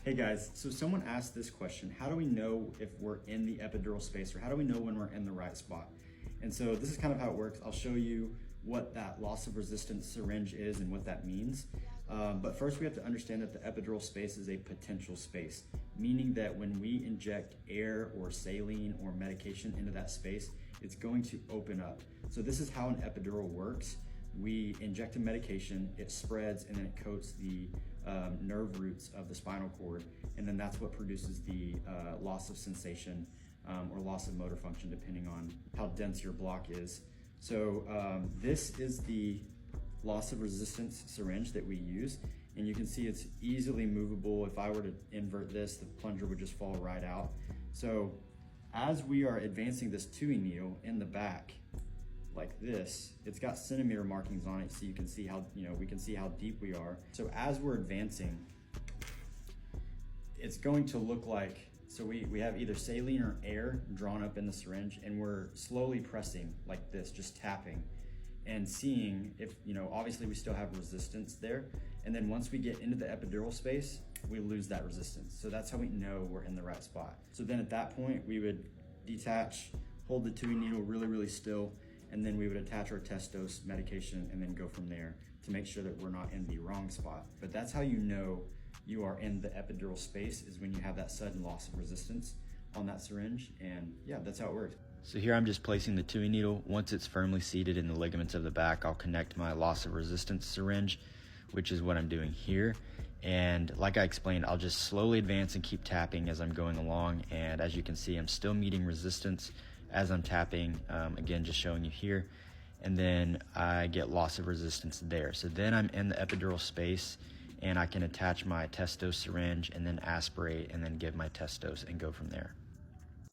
Hey guys, so someone asked this question: how do we know if we're in the epidural space, or how do we know when we're in the right spot? And so this is kind of how it works. I'll show you what that loss of resistance syringe is and what that means. But first we have to understand that the epidural space is a potential space, meaning that when we inject air or saline or medication into that space, it's going to open up. So this is how an epidural works. We inject a medication, it spreads, and then it coats the nerve roots of the spinal cord, and then that's what produces the loss of sensation or loss of motor function, depending on how dense your block is. So this is the loss of resistance syringe that we use, and you can see it's easily movable. If I were to invert this, the plunger would just fall right out. So as we are advancing this tuning needle in the back, like this, it's got centimeter markings on it, so you can see how, we can see how deep we are. So as we're advancing, it's going to look like, so we have either saline or air drawn up in the syringe, and we're slowly pressing like this, just tapping and seeing if, obviously we still have resistance there. And then once we get into the epidural space, we lose that resistance. So that's how we know we're in the right spot. So then at that point, we would detach, hold the tuning needle really, really still, and then we would attach our test dose medication and then go from there to make sure that we're not in the wrong spot. But that's how you know you are in the epidural space, is when you have that sudden loss of resistance on that syringe. And yeah, that's how it works. So here I'm just placing the tuning needle. Once it's firmly seated in the ligaments of the back, I'll connect my loss of resistance syringe, which is what I'm doing here. And like I explained, I'll just slowly advance and keep tapping as I'm going along. And as you can see, I'm still meeting resistance as I'm tapping, again, just showing you here. And then I get loss of resistance there. So then I'm in the epidural space, and I can attach my test dose syringe and then aspirate and then give my test dose and go from there.